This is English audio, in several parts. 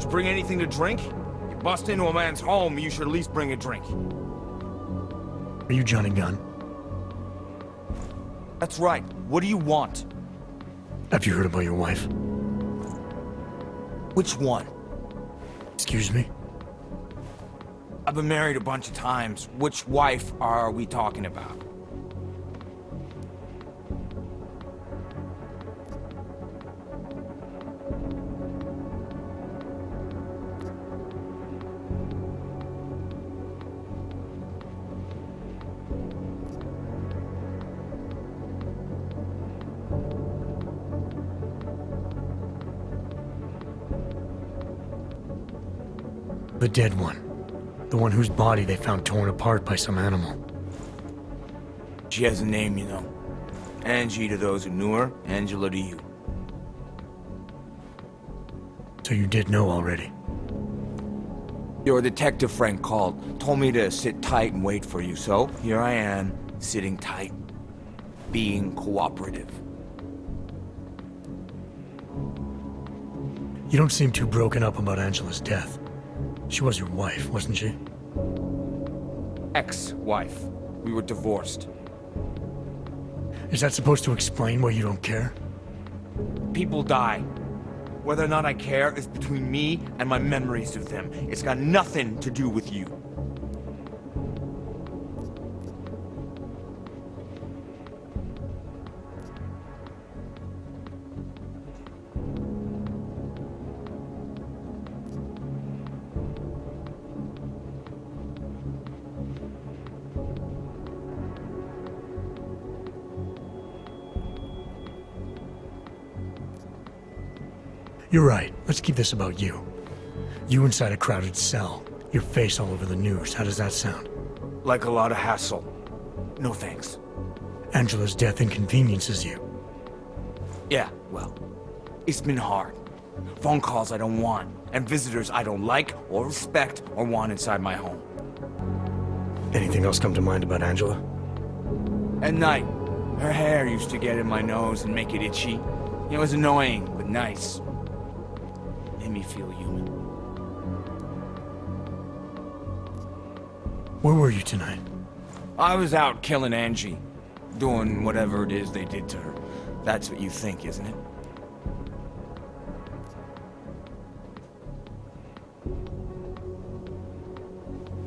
bring anything to drink? You bust into a man's home, you should at least bring a drink. Are you Johnny Gunn? That's right. What do you want? Have you heard about your wife? Which one? Excuse me? I've been married a bunch of times. Which wife are we talking about? The dead one. The one whose body they found torn apart by some animal. She has a name, you know. Angie to those who knew her, Angela to you. So you did know already? Your detective friend called, told me to sit tight and wait for you, so here I am, sitting tight, being cooperative. You don't seem too broken up about Angela's death. She was your wife, wasn't she? Ex-wife. We were divorced. Is that supposed to explain why you don't care? People die. Whether or not I care is between me and my memories of them. It's got nothing to do with you. You're right. Let's keep this about you. You inside a crowded cell. Your face all over the news. How does that sound? Like a lot of hassle. No thanks. Angela's death inconveniences you. Yeah, well, it's been hard. Phone calls I don't want, and visitors I don't like or respect or want inside my home. Anything else come to mind about Angela? At night, her hair used to get in my nose and make it itchy. It was annoying, but nice. Made me feel human. Where were you tonight? I was out killing Angie. Doing whatever it is they did to her. That's what you think, isn't it?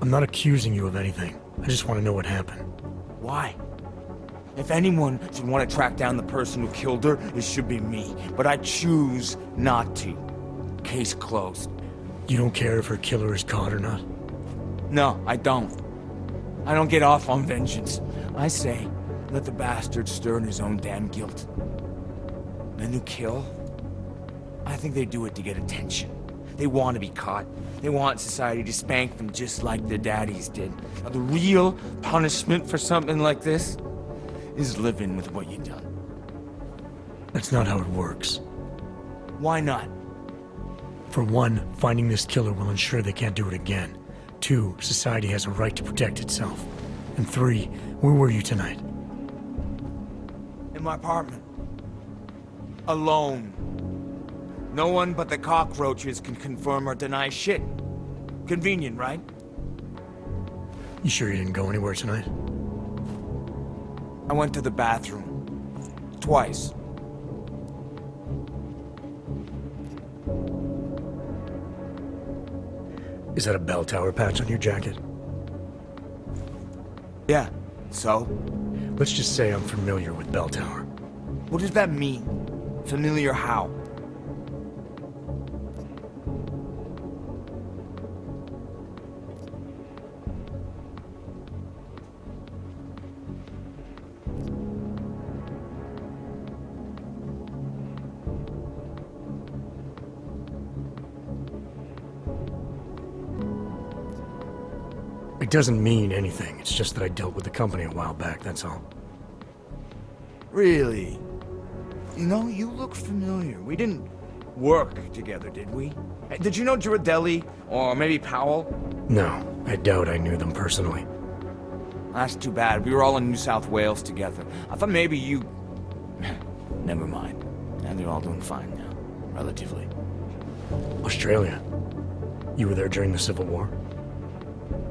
I'm not accusing you of anything. I just want to know what happened. Why? If anyone should want to track down the person who killed her, it should be me. But I choose not to. Case closed. You don't care if her killer is caught or not? No, I don't. I don't get off on vengeance. I say, let the bastard stir in his own damn guilt. Men who kill, I think they do it to get attention. They want to be caught. They want society to spank them just like their daddies did. Now, the real punishment for something like this is living with what you've done. That's not how it works. Why not? For one, finding this killer will ensure they can't do it again. Two, society has a right to protect itself. And three, where were you tonight? In my apartment. Alone. No one but the cockroaches can confirm or deny shit. Convenient, right? You sure you didn't go anywhere tonight? I went to the bathroom. Twice. Is that a bell tower patch on your jacket? Yeah, so? Let's just say I'm familiar with bell tower. What does that mean? Familiar how? It doesn't mean anything. It's just that I dealt with the company a while back, that's all. Really? You know, you look familiar. We didn't work together, did we? Did you know Girardelli? Or maybe Powell? No, I doubt I knew them personally. That's too bad. We were all in New South Wales together. I thought maybe you... Never mind. And they're all doing fine now. Relatively. Australia? You were there during the Civil War?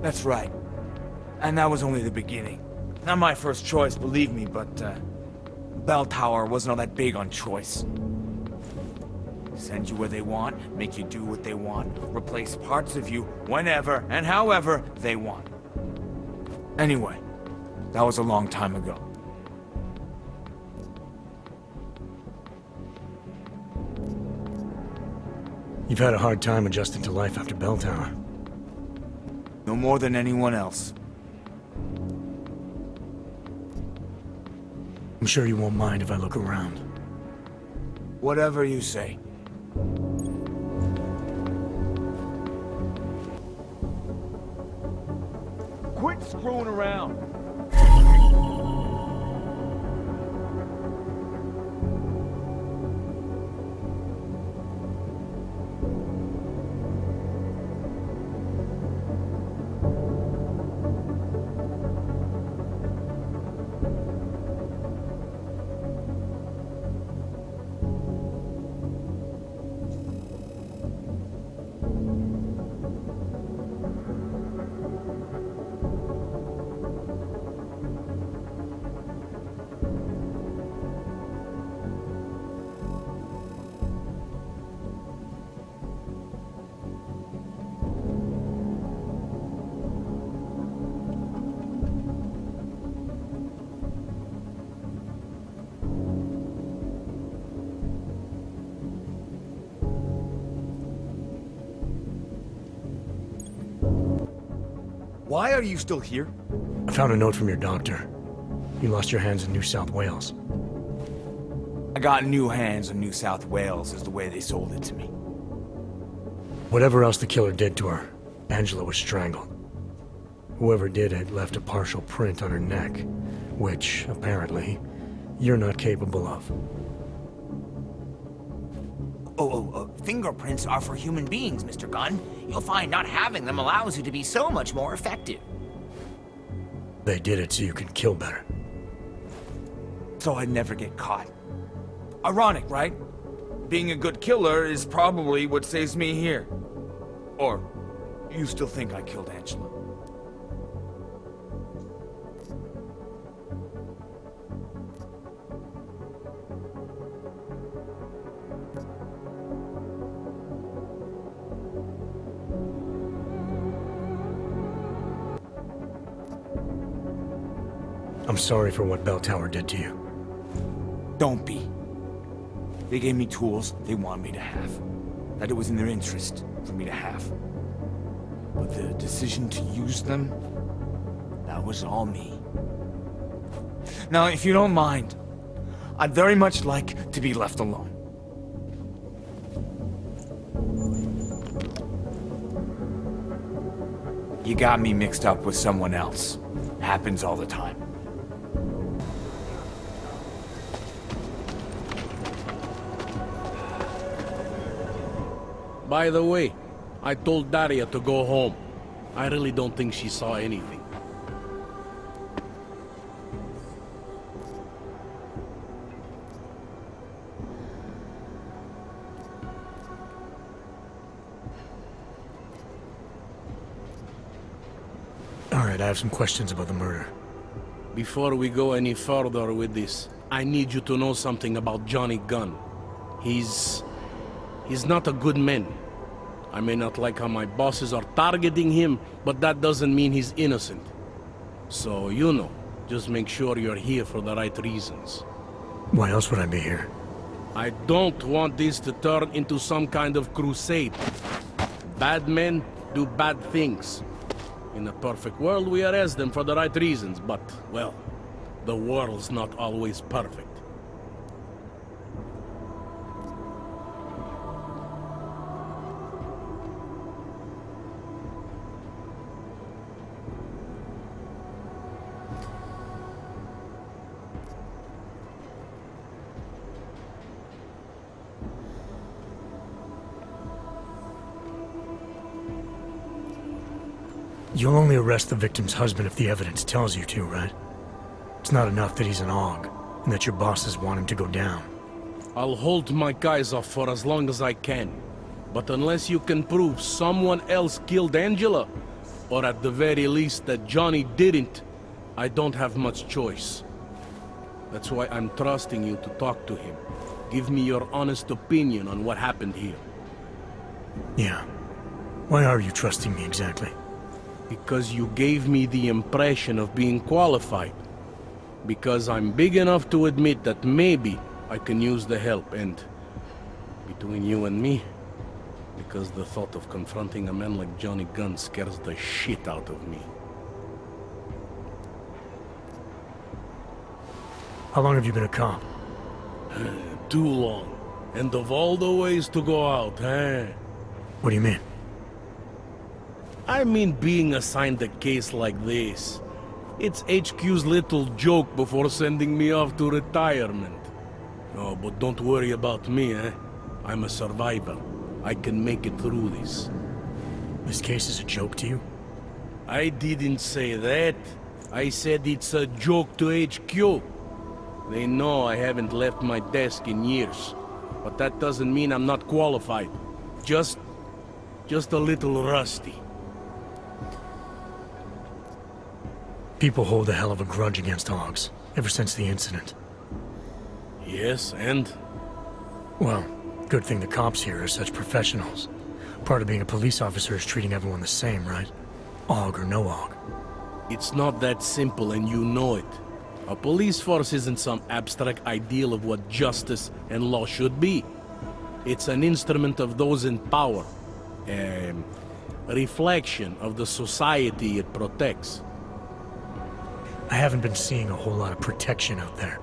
That's right. And that was only the beginning. Not my first choice, believe me, but, Bell Tower wasn't all that big on choice. Send you where they want, make you do what they want, replace parts of you whenever and however they want. Anyway, that was a long time ago. You've had a hard time adjusting to life after Bell Tower. No more than anyone else. I'm sure you won't mind if I look around. Whatever you say. Quit screwing around! Why are you still here? I found a note from your doctor. You lost your hands in New South Wales. I got new hands in New South Wales, is the way they sold it to me. Whatever else the killer did to her, Angela was strangled. Whoever did it left a partial print on her neck, which, apparently, you're not capable of. Fingerprints are for human beings, Mr. Gunn. You'll find not having them allows you to be so much more effective. They did it so you could kill better. So I'd never get caught. Ironic, right? Being a good killer is probably what saves me here. Or, you still think I killed Angela? I'm sorry for what Bell Tower did to you. Don't be. They gave me tools they want me to have. That it was in their interest for me to have. But the decision to use them, that was all me. Now, if you don't mind, I'd very much like to be left alone. You got me mixed up with someone else. Happens all the time. By the way, I told Daria to go home. I really don't think she saw anything. Alright, I have some questions about the murder. Before we go any further with this, I need you to know something about Johnny Gunn. He's not a good man. I may not like how my bosses are targeting him, but that doesn't mean he's innocent. So, you know, just make sure you're here for the right reasons. Why else would I be here? I don't want this to turn into some kind of crusade. Bad men do bad things. In a perfect world, we arrest them for the right reasons, but, well, the world's not always perfect. You'll only arrest the victim's husband if the evidence tells you to, right? It's not enough that he's an AUG, and that your bosses want him to go down. I'll hold my guys off for as long as I can. But unless you can prove someone else killed Angela, or at the very least that Johnny didn't, I don't have much choice. That's why I'm trusting you to talk to him. Give me your honest opinion on what happened here. Yeah. Why are you trusting me exactly? Because you gave me the impression of being qualified. Because I'm big enough to admit that maybe I can use the help, and between you and me, because the thought of confronting a man like Johnny Gunn scares the shit out of me. How long have you been a cop? Too long. And of all the ways to go out, eh? What do you mean? I mean being assigned a case like this. It's HQ's little joke before sending me off to retirement. Oh, but don't worry about me, eh? I'm a survivor. I can make it through this. This case is a joke to you? I didn't say that. I said it's a joke to HQ. They know I haven't left my desk in years. But that doesn't mean I'm not qualified. Just a little rusty. People hold a hell of a grudge against Hogs, ever since the incident. Yes, and? Well, good thing the cops here are such professionals. Part of being a police officer is treating everyone the same, right? Og or no Og. It's not that simple, and you know it. A police force isn't some abstract ideal of what justice and law should be. It's an instrument of those in power. A reflection of the society it protects. I haven't been seeing a whole lot of protection out there.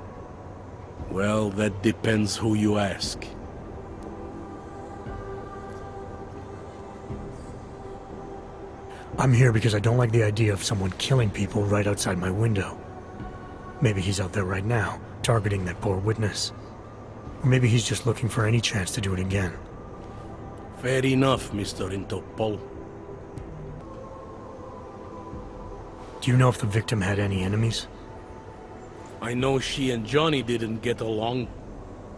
Well, that depends who you ask. I'm here because I don't like the idea of someone killing people right outside my window. Maybe he's out there right now, targeting that poor witness. Or maybe he's just looking for any chance to do it again. Fair enough, Mr. Interpol. Do you know if the victim had any enemies? I know she and Johnny didn't get along.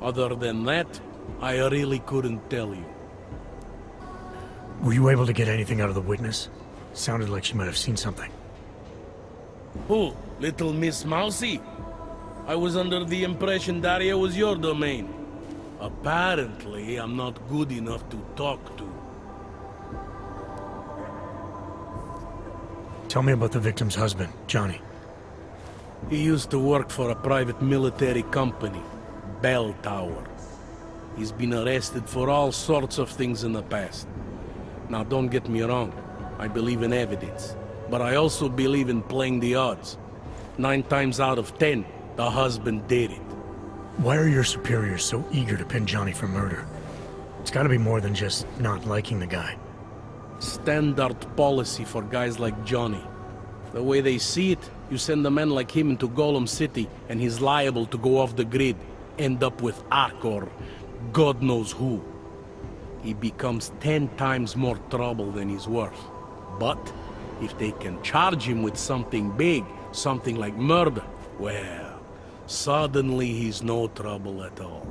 Other than that, I really couldn't tell you. Were you able to get anything out of the witness? Sounded like she might have seen something. Who? Little Miss Mousy? I was under the impression Daria was your domain. Apparently, I'm not good enough to talk to. Tell me about the victim's husband, Johnny. He used to work for a private military company, Bell Tower. He's been arrested for all sorts of things in the past. Now, don't get me wrong. I believe in evidence. But I also believe in playing the odds. 9 times out of 10, the husband did it. Why are your superiors so eager to pin Johnny for murder? It's gotta be more than just not liking the guy. Standard policy for guys like Johnny. The way they see it, you send a man like him into Golem City, and he's liable to go off the grid, end up with Ark or God knows who. He becomes 10 times more trouble than he's worth. But if they can charge him with something big, something like murder, well, suddenly he's no trouble at all.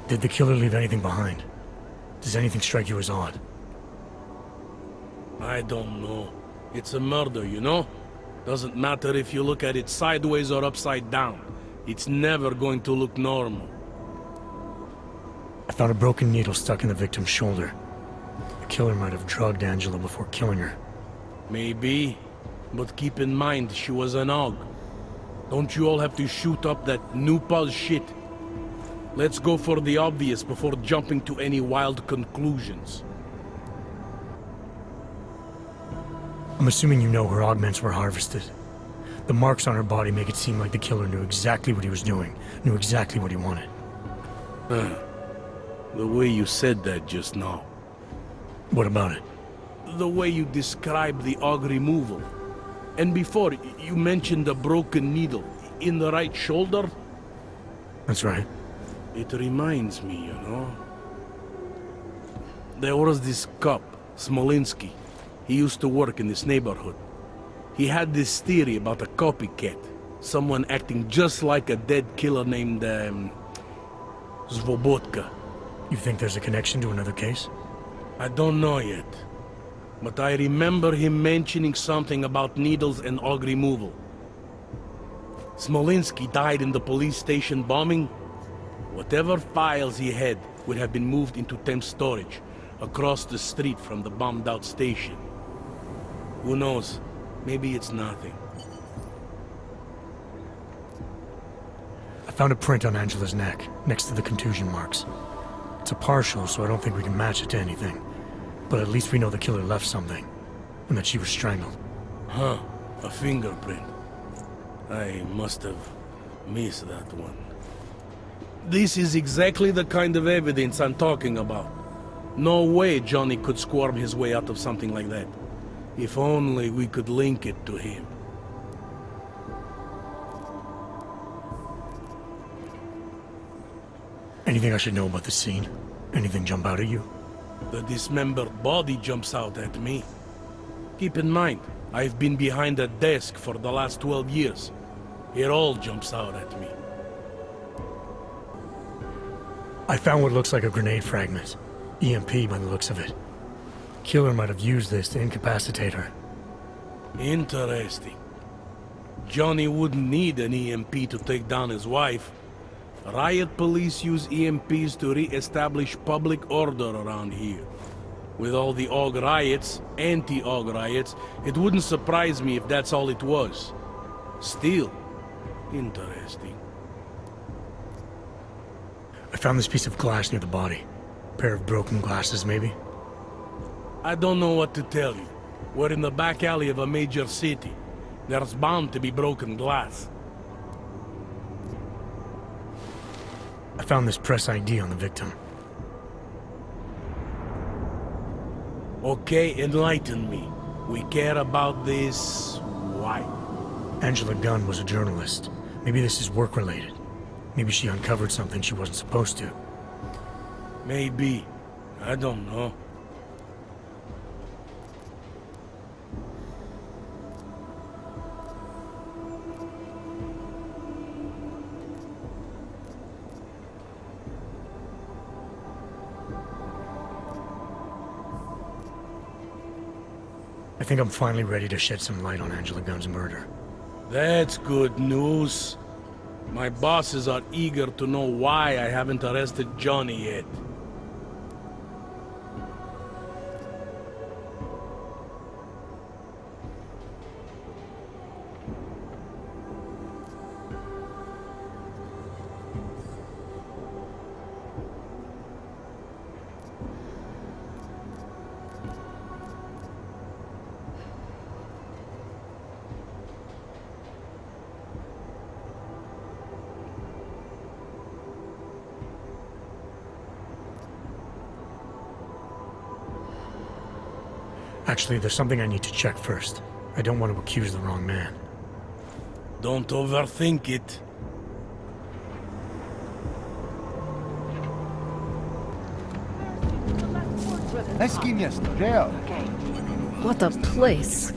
Did the killer leave anything behind? Does anything strike you as odd? I don't know. It's a murder, you know? Doesn't matter if you look at it sideways or upside down. It's never going to look normal. I found a broken needle stuck in the victim's shoulder. The killer might have drugged Angela before killing her. Maybe, but keep in mind she was an Og. Don't you all have to shoot up that new pause shit? Let's go for the obvious before jumping to any wild conclusions. I'm assuming you know her augments were harvested. The marks on her body make it seem like the killer knew exactly what he was doing, knew exactly what he wanted. The way you said that just now. What about it? The way you described the Og removal. And before, you mentioned a broken needle in the right shoulder? That's right. It reminds me, you know. There was this cop, Smolinski. He used to work in this neighborhood. He had this theory about a copycat. Someone acting just like a dead killer named, Svobotka. You think there's a connection to another case? I don't know yet. But I remember him mentioning something about needles and og removal. Smolinski died in the police station bombing. Whatever files he had would have been moved into temp storage, across the street from the bombed-out station. Who knows? Maybe it's nothing. I found a print on Angela's neck, next to the contusion marks. It's a partial, so I don't think we can match it to anything. But at least we know the killer left something, and that she was strangled. Huh, a fingerprint. I must have missed that one. This is exactly the kind of evidence I'm talking about. No way Johnny could squirm his way out of something like that. If only we could link it to him. Anything I should know about the scene? Anything jump out at you? The dismembered body jumps out at me. Keep in mind, I've been behind a desk for the last 12 years. It all jumps out at me. I found what looks like a grenade fragment. EMP by the looks of it. Killer might have used this to incapacitate her. Interesting. Johnny wouldn't need an EMP to take down his wife. Riot police use EMPs to re-establish public order around here. With all the AUG riots, anti-AUG riots, it wouldn't surprise me if that's all it was. Still, interesting. I found this piece of glass near the body. Pair of broken glasses, maybe? I don't know what to tell you. We're in the back alley of a major city. There's bound to be broken glass. I found this press ID on the victim. Okay, enlighten me. We care about this... why? Angela Gunn was a journalist. Maybe this is work-related. Maybe she uncovered something she wasn't supposed to. Maybe. I don't know. I think I'm finally ready to shed some light on Angela Gunn's murder. That's good news. My bosses are eager to know why I haven't arrested Johnny yet. Actually, there's something I need to check first. I don't want to accuse the wrong man. Don't overthink it. What a place.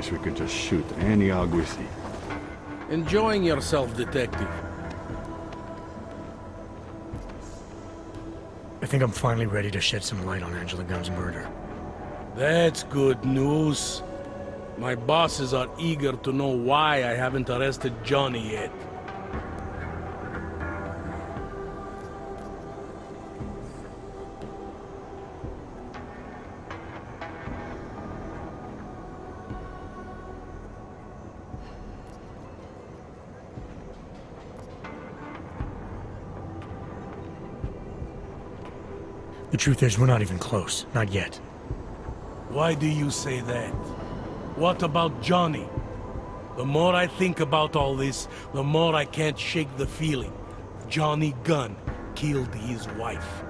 wish we could just shoot any hog we see. Enjoying yourself, detective. I think I'm finally ready to shed some light on Angela Gunn's murder. That's good news. My bosses are eager to know why I haven't arrested Johnny yet. The truth is, we're not even close. Not yet. Why do you say that? What about Johnny? The more I think about all this, the more I can't shake the feeling. Johnny Gunn killed his wife.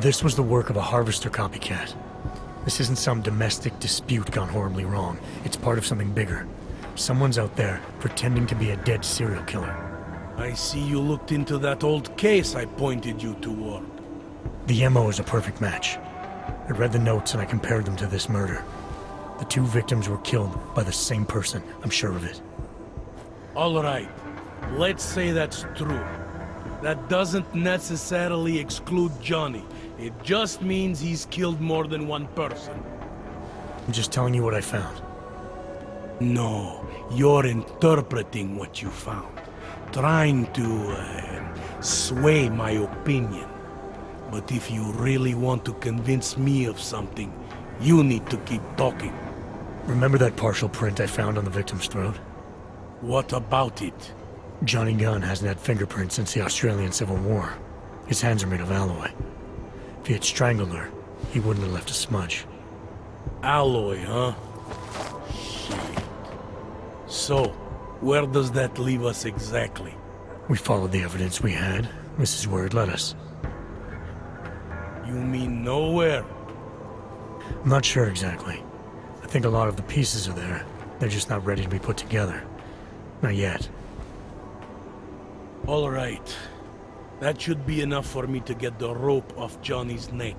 This was the work of a harvester copycat. This isn't some domestic dispute gone horribly wrong. It's part of something bigger. Someone's out there pretending to be a dead serial killer. I see you looked into that old case I pointed you toward. The MO is a perfect match. I read the notes and I compared them to this murder. The two victims were killed by the same person, I'm sure of it. All right, let's say that's true. That doesn't necessarily exclude Johnny. It just means he's killed more than one person. I'm just telling you what I found. No, you're interpreting what you found. Trying to, sway my opinion. But if you really want to convince me of something, you need to keep talking. Remember that partial print I found on the victim's throat? What about it? Johnny Gunn hasn't had fingerprints since the Australian Civil War. His hands are made of alloy. If he had strangled her, he wouldn't have left a smudge. Alloy, huh? Shit. So, where does that leave us exactly? We followed the evidence we had. This is where it led us. You mean nowhere? I'm not sure exactly. I think a lot of the pieces are there. They're just not ready to be put together. Not yet. All right. That should be enough for me to get the rope off Johnny's neck.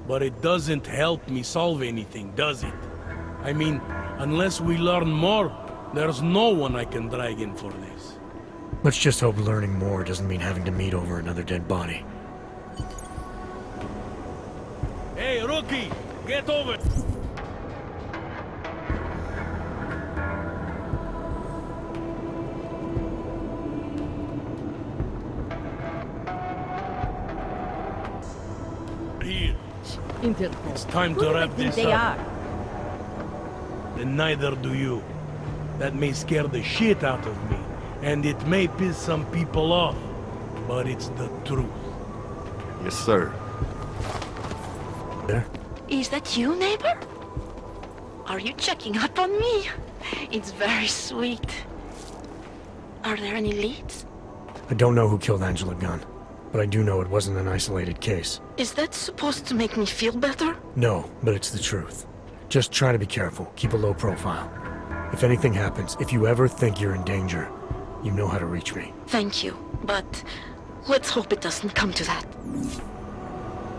But it doesn't help me solve anything, does it? I mean, unless we learn more, there's no one I can drag in for this. Let's just hope learning more doesn't mean having to meet over another dead body. Hey, rookie! Get over! Here. Interpol. It's time Who to do they wrap think this they up. are? And neither do you. That may scare the shit out of me, and it may piss some people off, but it's the truth. Yes, sir. There? Is that you, neighbor? Are you checking up on me? It's very sweet. Are there any leads? I don't know who killed Angela Gunn, but I do know it wasn't an isolated case. Is that supposed to make me feel better? No, but it's the truth. Just try to be careful. Keep a low profile. If anything happens, if you ever think you're in danger, you know how to reach me. Thank you, but let's hope it doesn't come to that.